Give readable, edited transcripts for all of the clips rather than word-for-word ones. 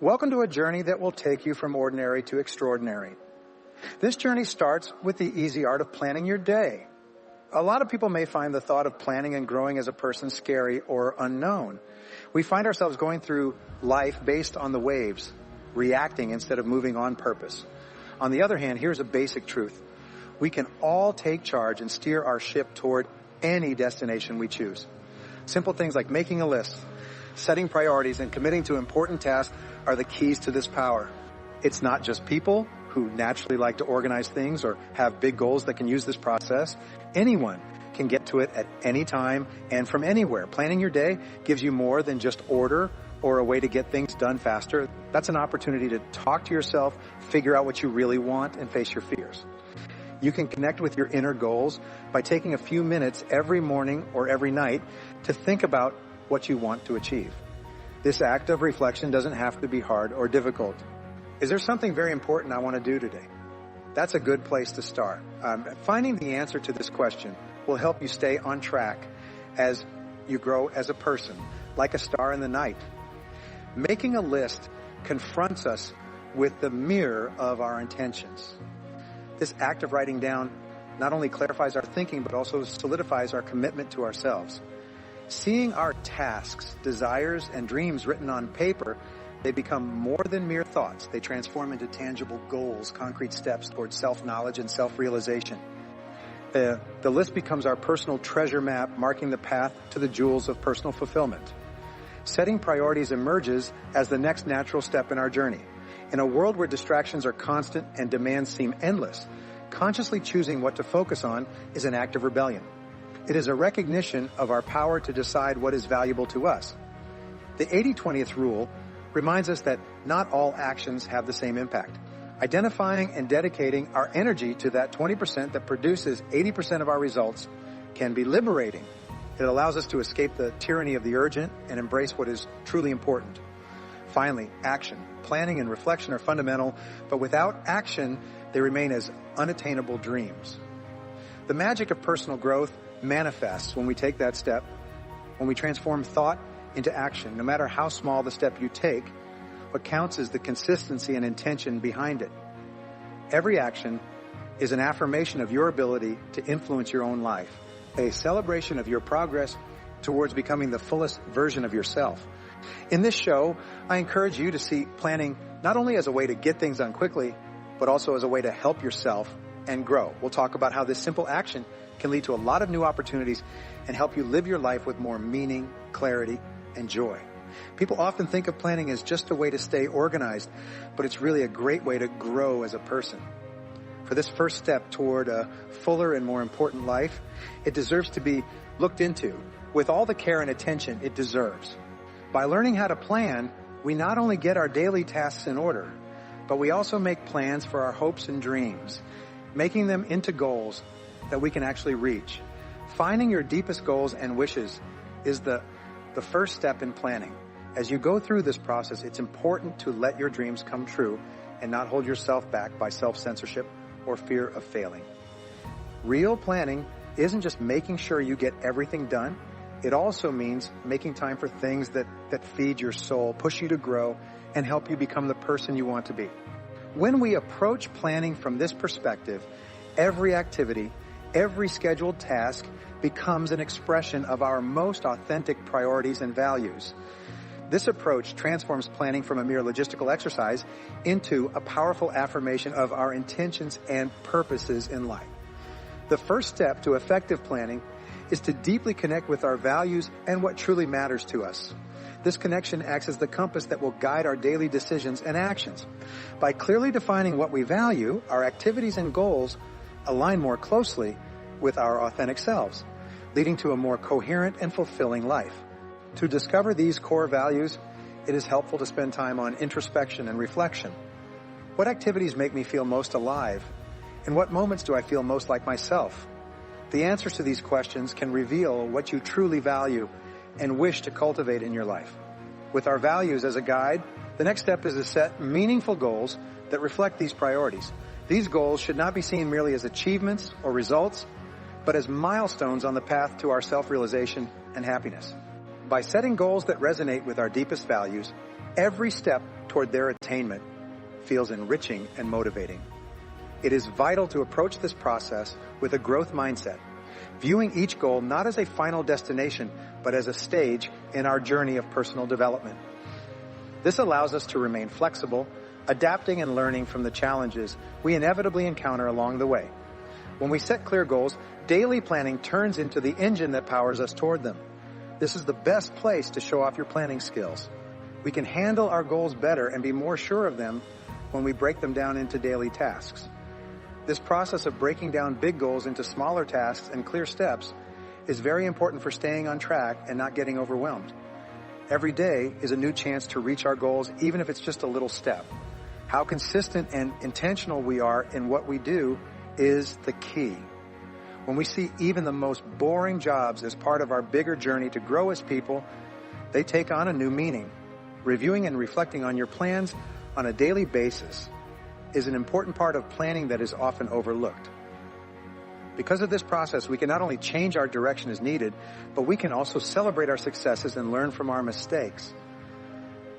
Welcome to a journey that will take you from ordinary to extraordinary. This journey starts with the easy art of planning your day. A lot of people may find the thought of planning and growing as a person scary or unknown. We find ourselves going through life based on the waves, reacting instead of moving on purpose. On the other hand, here's a basic truth. We can all take charge and steer our ship toward any destination we choose. Simple things like making a list, setting priorities, and committing to important tasks are the keys to this power. It's not just people who naturally like to organize things or have big goals that can use this process. Anyone can get to it at any time and from anywhere. Planning your day gives you more than just order or a way to get things done faster. That's an opportunity to talk to yourself, figure out what you really want, and face your fears. You can connect with your inner goals by taking a few minutes every morning or every night to think about what you want to achieve. This act of reflection doesn't have to be hard or difficult. Is there something very important I want to do today? That's a good place to start. Finding the answer to this question will help you stay on track as you grow as a person, like a star in the night. Making a list confronts us with the mirror of our intentions. This act of writing down not only clarifies our thinking, but also solidifies our commitment to ourselves. Seeing our tasks, desires, and dreams written on paper, they become more than mere thoughts. They transform into tangible goals, concrete steps towards self-knowledge and self-realization. The list becomes our personal treasure map, marking the path to the jewels of personal fulfillment. Setting priorities emerges as the next natural step in our journey. In a world where distractions are constant and demands seem endless, consciously choosing what to focus on is an act of rebellion. It is a recognition of our power to decide what is valuable to us. The 80-20th rule reminds us that not all actions have the same impact. Identifying and dedicating our energy to that 20% that produces 80% of our results can be liberating. It allows us to escape the tyranny of the urgent and embrace what is truly important. Finally, action. Planning and reflection are fundamental, but without action, they remain as unattainable dreams. The magic of personal growth manifests when we take that step, when we transform thought into action. No matter how small the step you take, what counts is the consistency and intention behind it. Every action is an affirmation of your ability to influence your own life, a celebration of your progress towards becoming the fullest version of yourself. In this show, I encourage you to see planning not only as a way to get things done quickly, but also as a way to help yourself and grow. We'll talk about how this simple action can lead to a lot of new opportunities and help you live your life with more meaning, clarity, and joy. People often think of planning as just a way to stay organized, but it's really a great way to grow as a person. For this first step toward a fuller and more important life, it deserves to be looked into with all the care and attention it deserves. By learning how to plan, we not only get our daily tasks in order, but we also make plans for our hopes and dreams, making them into goals that we can actually reach. Finding your deepest goals and wishes is the first step in planning. As you go through this process, it's important to let your dreams come true and not hold yourself back by self-censorship or fear of failing. Real planning isn't just making sure you get everything done. It also means making time for things that feed your soul, push you to grow, and help you become the person you want to be. When we approach planning from this perspective, every activity, every scheduled task becomes an expression of our most authentic priorities and values. This approach transforms planning from a mere logistical exercise into a powerful affirmation of our intentions and purposes in life. The first step to effective planning is to deeply connect with our values and what truly matters to us. This connection acts as the compass that will guide our daily decisions and actions. By clearly defining what we value, our activities and goals align more closely with our authentic selves, leading to a more coherent and fulfilling life. To discover these core values, it is helpful to spend time on introspection and reflection. What activities make me feel most alive? In what moments do I feel most like myself? The answers to these questions can reveal what you truly value and wish to cultivate in your life. With our values as a guide, the next step is to set meaningful goals that reflect these priorities. These goals should not be seen merely as achievements or results, but as milestones on the path to our self-realization and happiness. By setting goals that resonate with our deepest values, every step toward their attainment feels enriching and motivating. It is vital to approach this process with a growth mindset, viewing each goal not as a final destination, but as a stage in our journey of personal development. This allows us to remain flexible, adapting and learning from the challenges we inevitably encounter along the way. When we set clear goals, daily planning turns into the engine that powers us toward them. This is the best place to show off your planning skills. We can handle our goals better and be more sure of them when we break them down into daily tasks. This process of breaking down big goals into smaller tasks and clear steps is very important for staying on track and not getting overwhelmed. Every day is a new chance to reach our goals, even if it's just a little step. How consistent and intentional we are in what we do is the key. When we see even the most boring jobs as part of our bigger journey to grow as people, they take on a new meaning. Reviewing and reflecting on your plans on a daily basis is an important part of planning that is often overlooked. Because of this process, we can not only change our direction as needed, but we can also celebrate our successes and learn from our mistakes.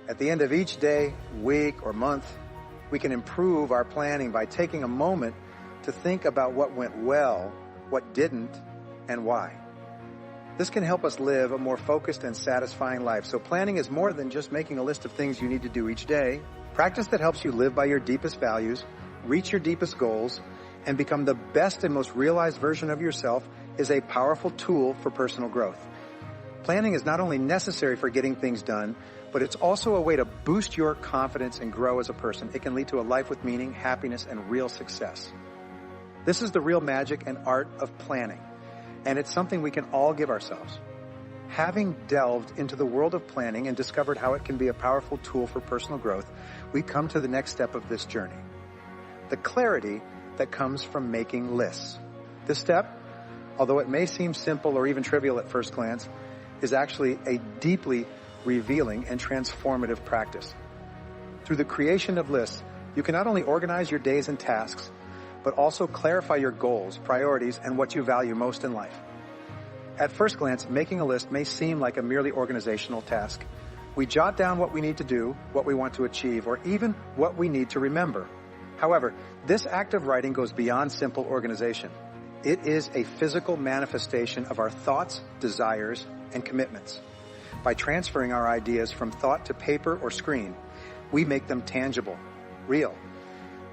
At the end of each day, week, or month, we can improve our planning by taking a moment to think about what went well, what didn't, and why. This can help us live a more focused and satisfying life. So planning is more than just making a list of things you need to do each day. Practice that helps you live by your deepest values, reach your deepest goals, and become the best and most realized version of yourself is a powerful tool for personal growth. Planning is not only necessary for getting things done, but it's also a way to boost your confidence and grow as a person. It can lead to a life with meaning, happiness, and real success. This is the real magic and art of planning, and it's something we can all give ourselves. Having delved into the world of planning and discovered how it can be a powerful tool for personal growth, we come to the next step of this journey: the clarity that comes from making lists. This step, although it may seem simple or even trivial at first glance, is actually a deeply revealing and transformative practice. Through the creation of lists, you can not only organize your days and tasks, but also clarify your goals, priorities, and what you value most in life. At first glance, making a list may seem like a merely organizational task. We jot down what we need to do, what we want to achieve, or even what we need to remember. However, this act of writing goes beyond simple organization. It is a physical manifestation of our thoughts, desires, and commitments. By transferring our ideas from thought to paper or screen, we make them tangible, real.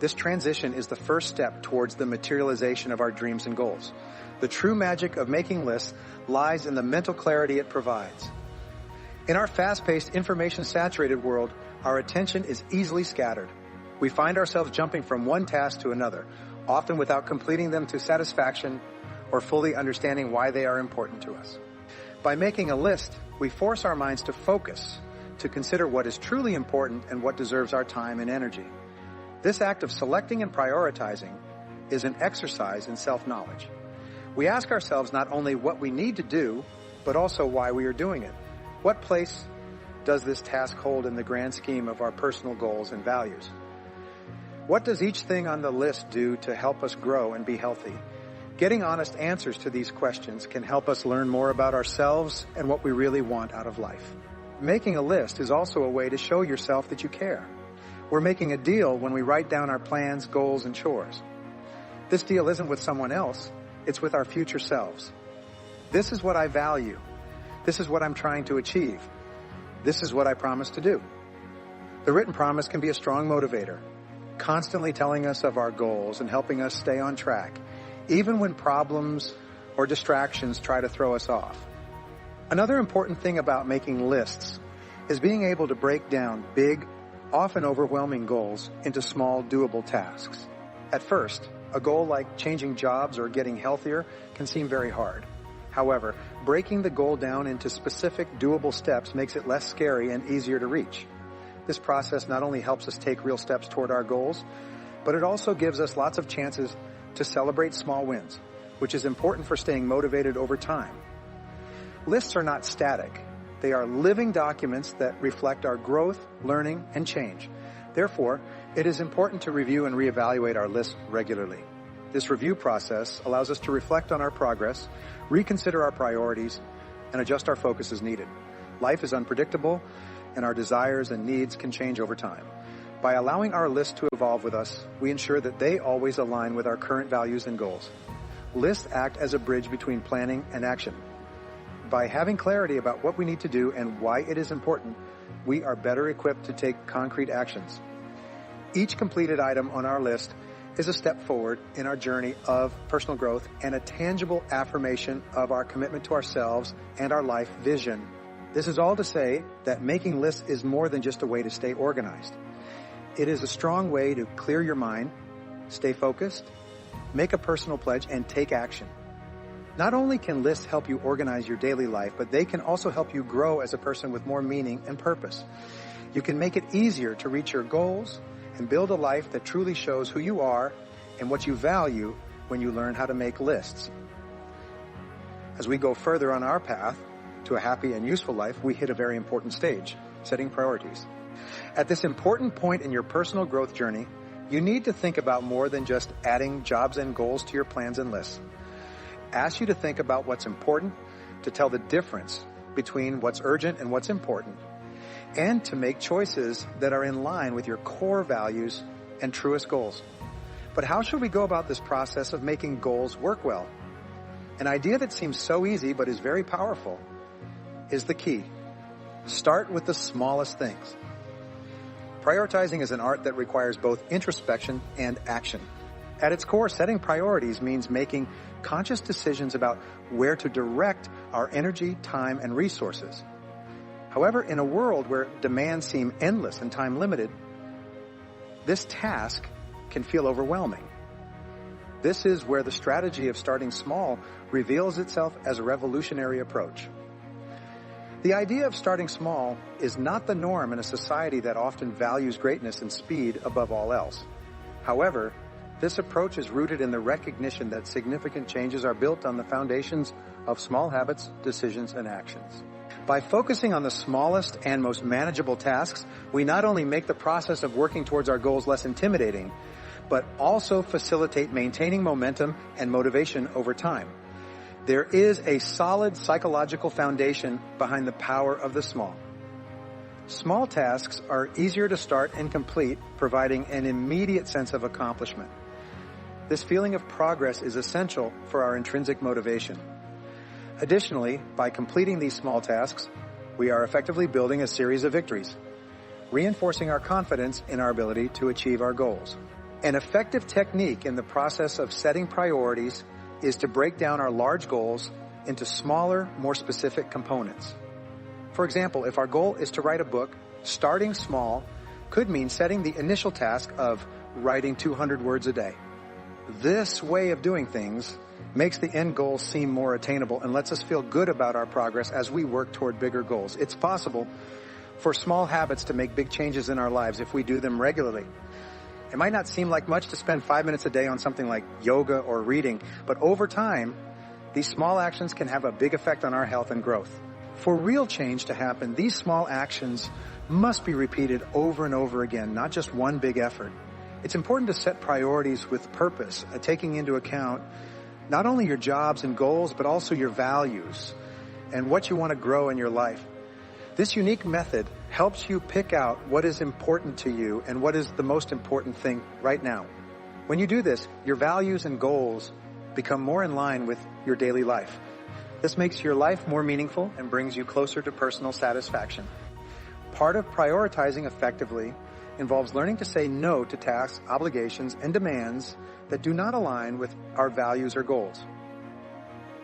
This transition is the first step towards the materialization of our dreams and goals. The true magic of making lists lies in the mental clarity it provides. In our fast-paced, information-saturated world, our attention is easily scattered. We find ourselves jumping from one task to another, often without completing them to satisfaction or fully understanding why they are important to us. By making a list, we force our minds to focus, to consider what is truly important and what deserves our time and energy. This act of selecting and prioritizing is an exercise in self-knowledge. We ask ourselves not only what we need to do, but also why we are doing it. What place does this task hold in the grand scheme of our personal goals and values? What does each thing on the list do to help us grow and be healthy? Getting honest answers to these questions can help us learn more about ourselves and what we really want out of life. Making a list is also a way to show yourself that you care. We're making a deal when we write down our plans, goals, and chores. This deal isn't with someone else, it's with our future selves. This is what I value. This is what I'm trying to achieve. This is what I promise to do. The written promise can be a strong motivator, constantly telling us of our goals and helping us stay on track, even when problems or distractions try to throw us off. Another important thing about making lists is being able to break down big, often overwhelming goals into small, doable tasks. At first, a goal like changing jobs or getting healthier can seem very hard. However, breaking the goal down into specific, doable steps makes it less scary and easier to reach. This process not only helps us take real steps toward our goals, but it also gives us lots of chances to celebrate small wins, which is important for staying motivated over time. Lists are not static. They are living documents that reflect our growth, learning, and change. Therefore, it is important to review and reevaluate our lists regularly. This review process allows us to reflect on our progress, reconsider our priorities, and adjust our focus as needed. Life is unpredictable, and our desires and needs can change over time. By allowing our list to evolve with us, we ensure that they always align with our current values and goals. Lists act as a bridge between planning and action. By having clarity about what we need to do and why it is important, we are better equipped to take concrete actions. Each completed item on our list is a step forward in our journey of personal growth and a tangible affirmation of our commitment to ourselves and our life vision. This is all to say that making lists is more than just a way to stay organized. It is a strong way to clear your mind, stay focused, make a personal pledge, and take action. Not only can lists help you organize your daily life, but they can also help you grow as a person with more meaning and purpose. You can make it easier to reach your goals and build a life that truly shows who you are and what you value when you learn how to make lists. As we go further on our path to a happy and useful life, we hit a very important stage, setting priorities. At this important point in your personal growth journey, you need to think about more than just adding jobs and goals to your plans and lists. Ask you to think about what's important, to tell the difference between what's urgent and what's important, and to make choices that are in line with your core values and truest goals. But how should we go about this process of making goals work well? An idea that seems so easy but is very powerful is the key. Start with the smallest things. Prioritizing is an art that requires both introspection and action. At its core, setting priorities means making conscious decisions about where to direct our energy, time, and resources. However, in a world where demands seem endless and time limited, this task can feel overwhelming. This is where the strategy of starting small reveals itself as a revolutionary approach. The idea of starting small is not the norm in a society that often values greatness and speed above all else. However, this approach is rooted in the recognition that significant changes are built on the foundations of small habits, decisions, and actions. By focusing on the smallest and most manageable tasks, we not only make the process of working towards our goals less intimidating, but also facilitate maintaining momentum and motivation over time. There is a solid psychological foundation behind the power of the small. Small tasks are easier to start and complete, providing an immediate sense of accomplishment. This feeling of progress is essential for our intrinsic motivation. Additionally, by completing these small tasks, we are effectively building a series of victories, reinforcing our confidence in our ability to achieve our goals. An effective technique in the process of setting priorities is to break down our large goals into smaller, more specific components. For example, if our goal is to write a book, starting small could mean setting the initial task of writing 200 words a day. This way of doing things makes the end goal seem more attainable and lets us feel good about our progress as we work toward bigger goals. It's possible for small habits to make big changes in our lives if we do them regularly. It might not seem like much to spend 5 minutes a day on something like yoga or reading, but over time, these small actions can have a big effect on our health and growth. For real change to happen, these small actions must be repeated over and over again, not just one big effort. It's important to set priorities with purpose, taking into account not only your jobs and goals, but also your values and what you want to grow in your life. This unique method helps you pick out what is important to you and what is the most important thing right now. When you do this, your values and goals become more in line with your daily life. This makes your life more meaningful and brings you closer to personal satisfaction. Part of prioritizing effectively involves learning to say no to tasks, obligations, and demands that do not align with our values or goals.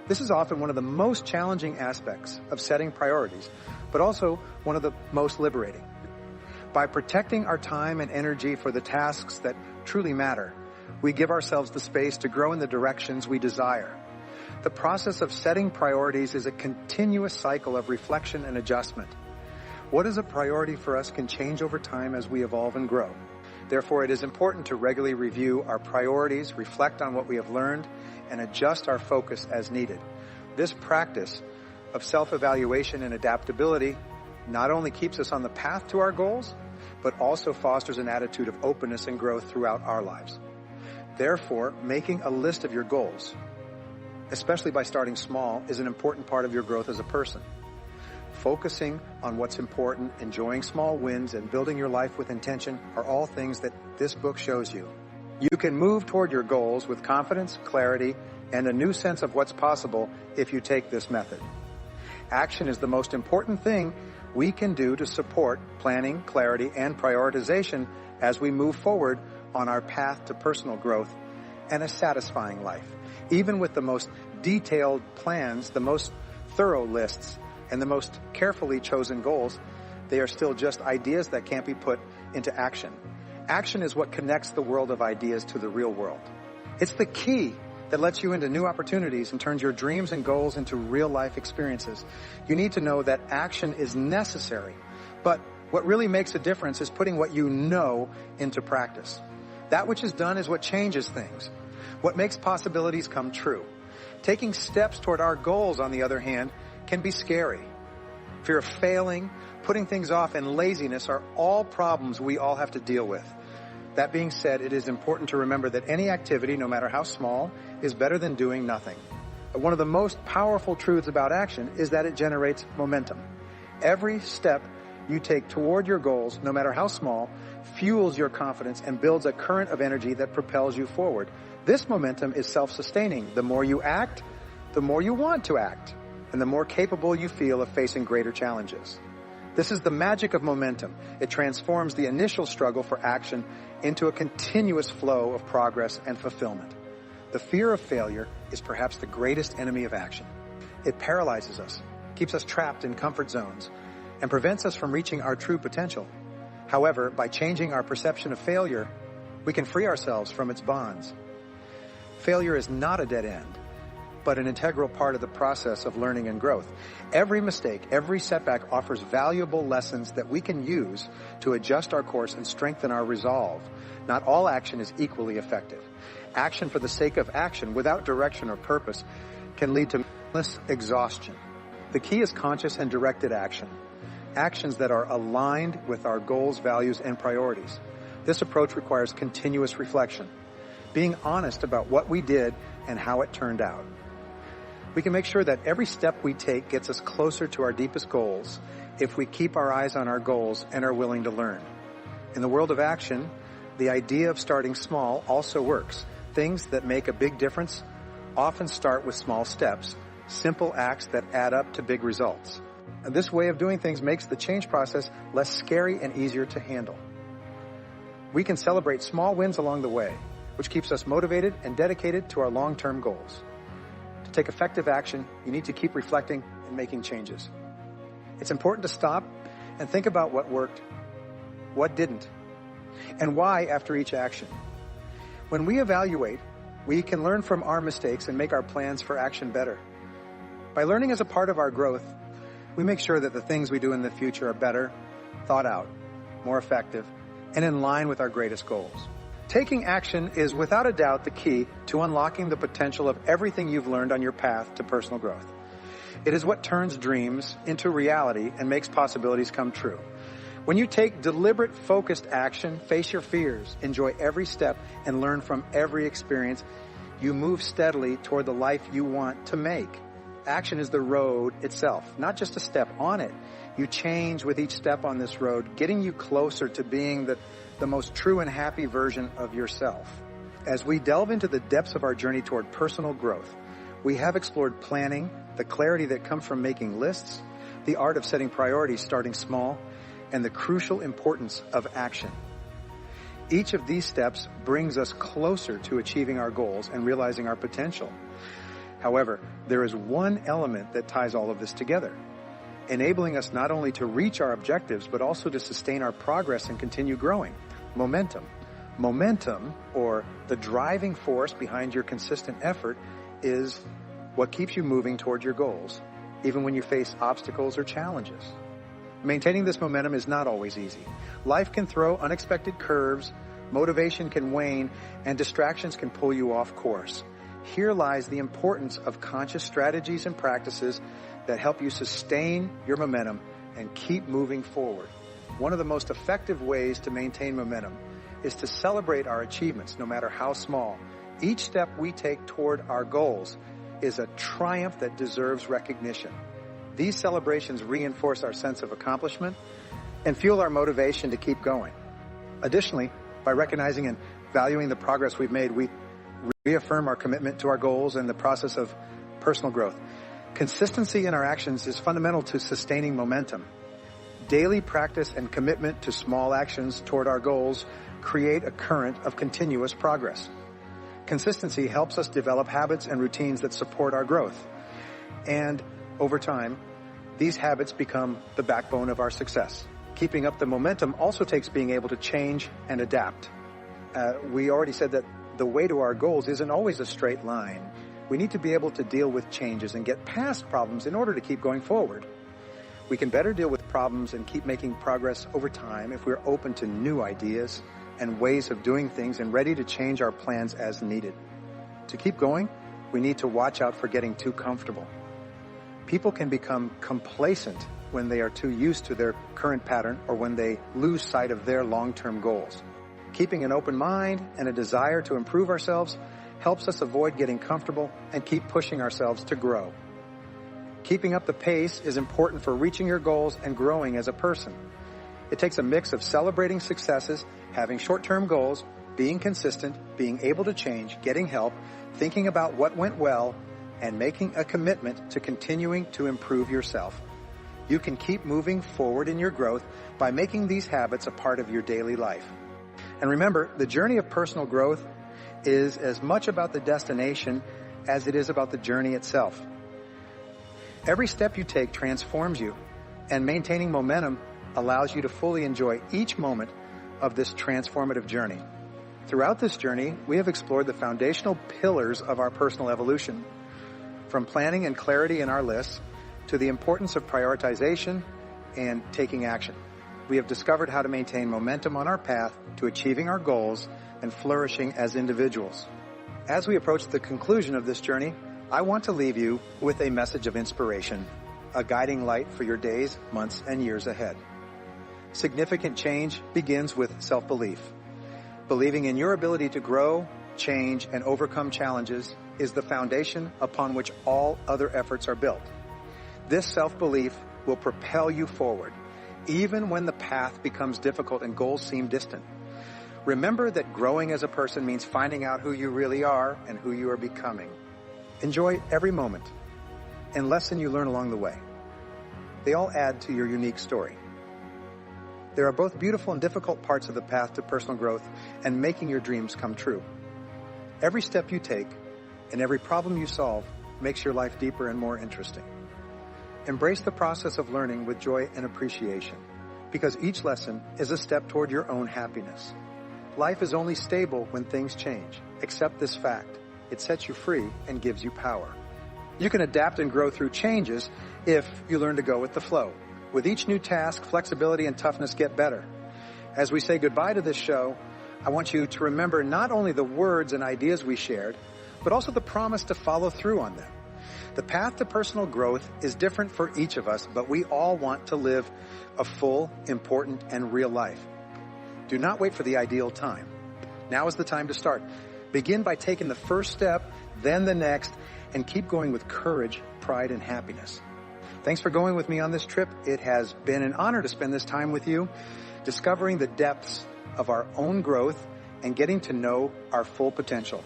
This is often one of the most challenging aspects of setting priorities, but also one of the most liberating. By protecting our time and energy for the tasks that truly matter, we give ourselves the space to grow in the directions we desire. The process of setting priorities is a continuous cycle of reflection and adjustment. What is a priority for us can change over time as we evolve and grow. Therefore, it is important to regularly review our priorities, reflect on what we have learned, and adjust our focus as needed. This practice of self-evaluation and adaptability not only keeps us on the path to our goals, but also fosters an attitude of openness and growth throughout our lives. Therefore, making a list of your goals, especially by starting small, is an important part of your growth as a person. Focusing on what's important, enjoying small wins, and building your life with intention are all things that this book shows you. You can move toward your goals with confidence, clarity, and a new sense of what's possible if you take this method. Action is the most important thing we can do to support planning, clarity, and prioritization as we move forward on our path to personal growth and a satisfying life. Even with the most detailed plans, the most thorough lists, and the most carefully chosen goals, they are still just ideas that can't be put into action. Action is what connects the world of ideas to the real world. It's the key that lets you into new opportunities and turns your dreams and goals into real-life experiences. You need to know that action is necessary, but what really makes a difference is putting what you know into practice. That which is done is what changes things, what makes possibilities come true. Taking steps toward our goals, on the other hand, can be scary. Fear of failing, putting things off, and laziness are all problems we all have to deal with. That being said, it is important to remember that any activity, no matter how small, is better than doing nothing. One of the most powerful truths about action is that it generates momentum. Every step you take toward your goals, no matter how small, fuels your confidence and builds a current of energy that propels you forward. This momentum is self-sustaining. The more you act, the more you want to act, and the more capable you feel of facing greater challenges. This is the magic of momentum. It transforms the initial struggle for action into a continuous flow of progress and fulfillment. The fear of failure is perhaps the greatest enemy of action. It paralyzes us, keeps us trapped in comfort zones, and prevents us from reaching our true potential. However, by changing our perception of failure, we can free ourselves from its bonds. Failure is not a dead end, but an integral part of the process of learning and growth. Every mistake, every setback offers valuable lessons that we can use to adjust our course and strengthen our resolve. Not all action is equally effective. Action for the sake of action, without direction or purpose, can lead to mindless exhaustion. The key is conscious and directed action. Actions that are aligned with our goals, values, and priorities. This approach requires continuous reflection, being honest about what we did and how it turned out. We can make sure that every step we take gets us closer to our deepest goals if we keep our eyes on our goals and are willing to learn. In the world of action, the idea of starting small also works. Things that make a big difference often start with small steps, simple acts that add up to big results. And this way of doing things makes the change process less scary and easier to handle. We can celebrate small wins along the way, which keeps us motivated and dedicated to our long-term goals. To take effective action, you need to keep reflecting and making changes. It's important to stop and think about what worked, what didn't, and why after each action. When we evaluate, we can learn from our mistakes and make our plans for action better. By learning as a part of our growth, we make sure that the things we do in the future are better, thought out, more effective, and in line with our greatest goals. Taking action is without a doubt the key to unlocking the potential of everything you've learned on your path to personal growth. It is what turns dreams into reality and makes possibilities come true. When you take deliberate, focused action, face your fears, enjoy every step, and learn from every experience, you move steadily toward the life you want to make. Action is the road itself, not just a step on it. You change with each step on this road, getting you closer to being the most true and happy version of yourself. As we delve into the depths of our journey toward personal growth, we have explored planning, the clarity that comes from making lists, the art of setting priorities starting small, and the crucial importance of action. Each of these steps brings us closer to achieving our goals and realizing our potential. However, there is one element that ties all of this together, enabling us not only to reach our objectives, but also to sustain our progress and continue growing. Momentum. Momentum, or the driving force behind your consistent effort, is what keeps you moving toward your goals, even when you face obstacles or challenges. Maintaining this momentum is not always easy. Life can throw unexpected curves, motivation can wane, and distractions can pull you off course. Here lies the importance of conscious strategies and practices that help you sustain your momentum and keep moving forward. One of the most effective ways to maintain momentum is to celebrate our achievements, no matter how small. Each step we take toward our goals is a triumph that deserves recognition. These celebrations reinforce our sense of accomplishment and fuel our motivation to keep going. Additionally, by recognizing and valuing the progress we've made, we reaffirm our commitment to our goals and the process of personal growth. Consistency in our actions is fundamental to sustaining momentum. Daily practice and commitment to small actions toward our goals create a current of continuous progress. Consistency helps us develop habits and routines that support our growth. And over time, these habits become the backbone of our success. Keeping up the momentum also takes being able to change and adapt. We already said that the way to our goals isn't always a straight line. We need to be able to deal with changes and get past problems in order to keep going forward. We can better deal with problems and keep making progress over time if we're open to new ideas and ways of doing things and ready to change our plans as needed. To keep going, we need to watch out for getting too comfortable. People can become complacent when they are too used to their current pattern or when they lose sight of their long-term goals. Keeping an open mind and a desire to improve ourselves helps us avoid getting comfortable and keep pushing ourselves to grow. Keeping up the pace is important for reaching your goals and growing as a person. It takes a mix of celebrating successes, having short-term goals, being consistent, being able to change, getting help, thinking about what went well, and making a commitment to continuing to improve yourself. You can keep moving forward in your growth by making these habits a part of your daily life. And remember, the journey of personal growth is as much about the destination as it is about the journey itself. Every step you take transforms you, and maintaining momentum allows you to fully enjoy each moment of this transformative journey. Throughout this journey, we have explored the foundational pillars of our personal evolution, from planning and clarity in our lists to the importance of prioritization and taking action. We have discovered how to maintain momentum on our path to achieving our goals and flourishing as individuals. As we approach the conclusion of this journey, I want to leave you with a message of inspiration, a guiding light for your days, months, and years ahead. Significant change begins with self-belief. Believing in your ability to grow, change, and overcome challenges is the foundation upon which all other efforts are built. This self-belief will propel you forward, even when the path becomes difficult and goals seem distant. Remember that growing as a person means finding out who you really are and who you are becoming. Enjoy every moment and lesson you learn along the way. They all add to your unique story. There are both beautiful and difficult parts of the path to personal growth and making your dreams come true. Every step you take and every problem you solve makes your life deeper and more interesting. Embrace the process of learning with joy and appreciation, because each lesson is a step toward your own happiness. Life is only stable when things change. Accept this fact. It sets you free and gives you power. You can adapt and grow through changes if you learn to go with the flow. With each new task, flexibility and toughness get better. As we say goodbye to this show, I want you to remember not only the words and ideas we shared, but also the promise to follow through on them. The path to personal growth is different for each of us, but we all want to live a full, important, and real life. Do not wait for the ideal time. Now is the time to start. Begin by taking the first step, then the next, and keep going with courage, pride, and happiness. Thanks for going with me on this trip. It has been an honor to spend this time with you, discovering the depths of our own growth and getting to know our full potential.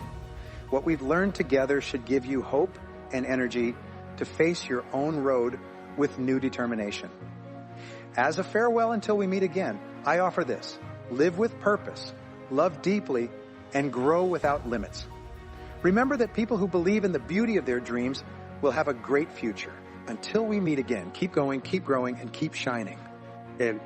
What we've learned together should give you hope and energy to face your own road with new determination. As a farewell until we meet again, I offer this: live with purpose, love deeply, and grow without limits. Remember that people who believe in the beauty of their dreams will have a great future. Until we meet again, keep going, keep growing, and keep shining. And